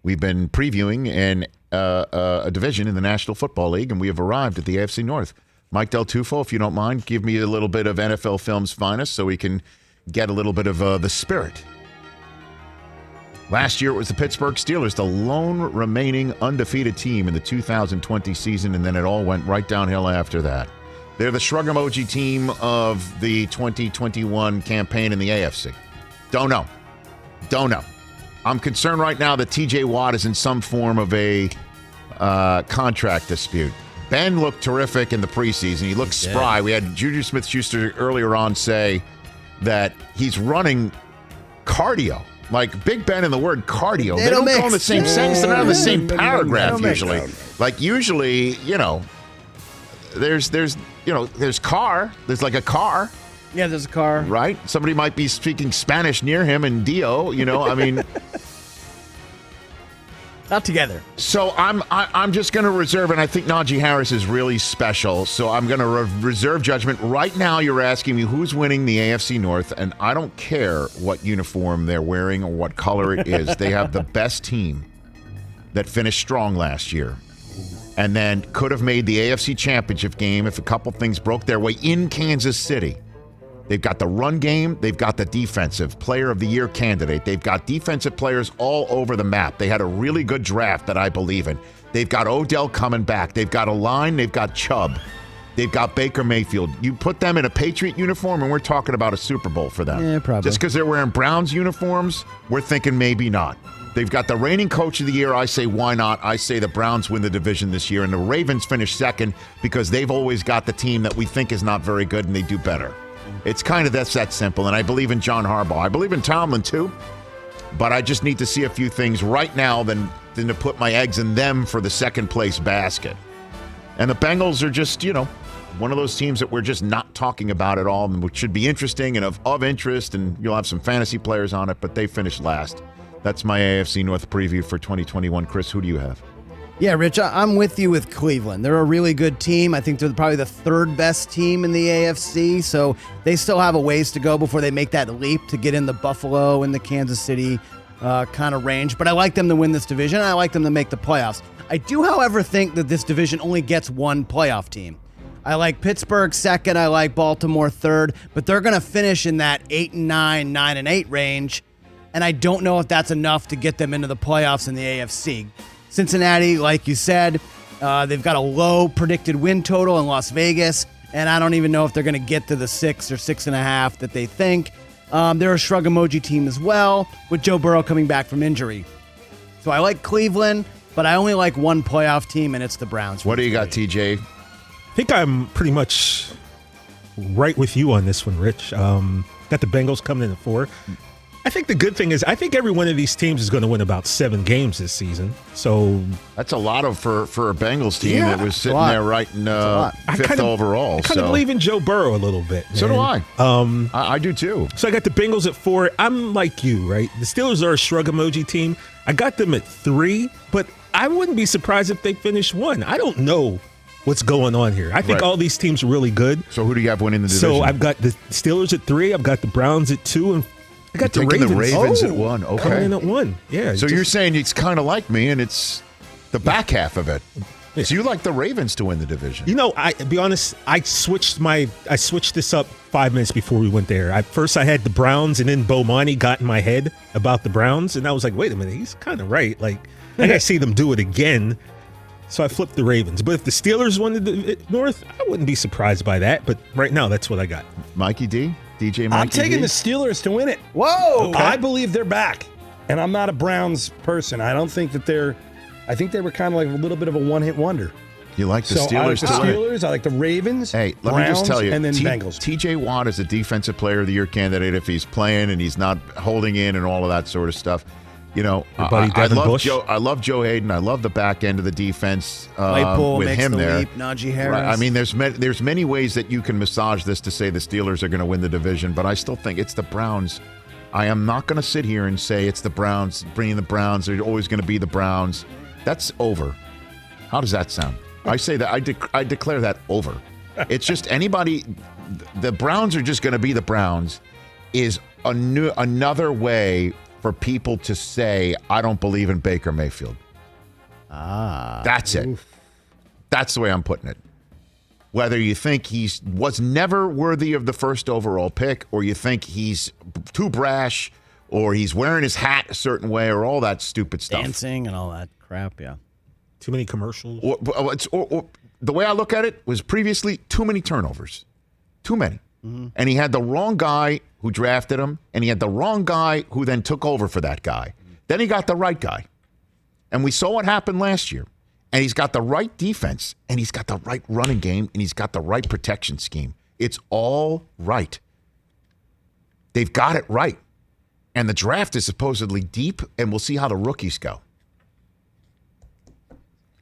We've been previewing a division in the National Football League, and we have arrived at the AFC North. Mike Del Tufo, if you don't mind, give me a little bit of NFL Film's finest so we can get a little bit of the spirit. Last year, it was the Pittsburgh Steelers, the lone remaining undefeated team in the 2020 season, and then it all went right downhill after that. They're the shrug emoji team of the 2021 campaign in the AFC. Don't know. I'm concerned right now that TJ Watt is in some form of a contract dispute. Ben looked terrific in the preseason. He looked spry. We had Juju Smith-Schuster earlier on say that he's running cardio. Like Big Ben and the word cardio. They don't go in the same sentence. They're not in the same paragraph usually. Like usually, there's car. There's like a car. Yeah, there's a car. Right? Somebody might be speaking Spanish near him and Dio, I mean. Not together. So I'm just going to reserve, and I think Najee Harris is really special, so I'm going to reserve judgment. Right now you're asking me who's winning the AFC North, and I don't care what uniform they're wearing or what color it is. They have the best team that finished strong last year and then could have made the AFC Championship game if a couple things broke their way in Kansas City. They've got the run game. They've got the defensive player of the year candidate. They've got defensive players all over the map. They had a really good draft that I believe in. They've got Odell coming back. They've got a line. They've got Chubb. They've got Baker Mayfield. You put them in a Patriot uniform, and we're talking about a Super Bowl for them. Yeah, probably. Just because they're wearing Browns uniforms, we're thinking maybe not. They've got the reigning coach of the year. I say, why not? I say the Browns win the division this year, and the Ravens finish second because they've always got the team that we think is not very good, and they do better. It's kind of that's that simple, and I believe in John Harbaugh. I believe in Tomlin, too, but I just need to see a few things right now than to put my eggs in them for the second-place basket. And the Bengals are just, one of those teams that we're just not talking about at all, which should be interesting and of interest, and you'll have some fantasy players on it, but they finished last. That's my AFC North preview for 2021. Chris, who do you have? Yeah, Rich, I'm with you with Cleveland. They're a really good team. I think they're probably the third best team in the AFC, so they still have a ways to go before they make that leap to get in the Buffalo and the Kansas City kind of range. But I like them to win this division, and I like them to make the playoffs. I do, however, think that this division only gets one playoff team. I like Pittsburgh second. I like Baltimore third, but they're going to finish in that 8-9, 9-8 range, and I don't know if that's enough to get them into the playoffs in the AFC. Cincinnati, like you said, they've got a low predicted win total in Las Vegas, and I don't even know if they're going to get to the 6 or 6.5 that they think. They're a shrug emoji team as well, with Joe Burrow coming back from injury. So I like Cleveland, but I only like one playoff team, and it's the Browns. What do you got, TJ? I think I'm pretty much right with you on this one, Rich. Got the Bengals coming in at 4. I think the good thing is I think every one of these teams is going to win about 7 games this season. So that's a lot for a Bengals team that was sitting there right in 5th overall. I kind of believe in Joe Burrow a little bit. Man. So do I. I do too. So I got the Bengals at 4. I'm like you, right? The Steelers are a shrug emoji team. I got them at 3, but I wouldn't be surprised if they finish 1. I don't know what's going on here. I think all these teams are really good. So who do you have winning the division? So I've got the Steelers at 3. I've got the Browns at 2, and I got the Ravens at 1. Okay. Coming in at 1. Yeah. So you're saying it's kind of like me, and it's the back half of it. Yeah. So you like the Ravens to win the division? To be honest, I switched this up 5 minutes before we went there. First I had the Browns, and then Bomani got in my head about the Browns, and I was like, wait a minute, he's kind of right. Like, I gotta see them do it again. So I flipped the Ravens. But if the Steelers won the North, I wouldn't be surprised by that. But right now, that's what I got. Mikey D? DJ Mikey I'm taking D? the Steelers to win it. Whoa! Okay. I believe they're back. And I'm not a Browns person. I don't think that I think they were kind of like a little bit of a one-hit wonder. You like the Steelers I like the to win? Steelers. I like the Ravens. Hey, let Browns, me just tell you. and then Bengals. TJ Watt is a defensive player of the year candidate if he's playing and he's not holding in and all of that sort of stuff. I love Joe Hayden. I love the back end of the defense with him there. Leap, Najee Harris. Right. I mean, there's many ways that you can massage this to say the Steelers are going to win the division, but I still think it's the Browns. I am not going to sit here and say it's the Browns, bringing the Browns. They're always going to be the Browns. That's over. How does that sound? I say that I declare that over. It's just anybody. The Browns are just going to be the Browns. Is another way for people to say, I don't believe in Baker Mayfield. That's it. That's the way I'm putting it. Whether you think he was never worthy of the first overall pick, or you think he's too brash, or he's wearing his hat a certain way, or all that stupid stuff. Dancing and all that crap, yeah. Too many commercials. Or the way I look at it was previously too many turnovers. Too many. Mm-hmm. And he had the wrong guy who drafted him, and he had the wrong guy who then took over for that guy. Then he got the right guy. And we saw what happened last year. And he's got the right defense, and he's got the right running game, and he's got the right protection scheme. It's all right. They've got it right. And the draft is supposedly deep, and we'll see how the rookies go.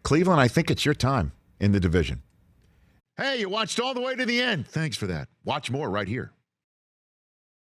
Cleveland, I think it's your time in the division. Hey, you watched all the way to the end. Thanks for that. Watch more right here.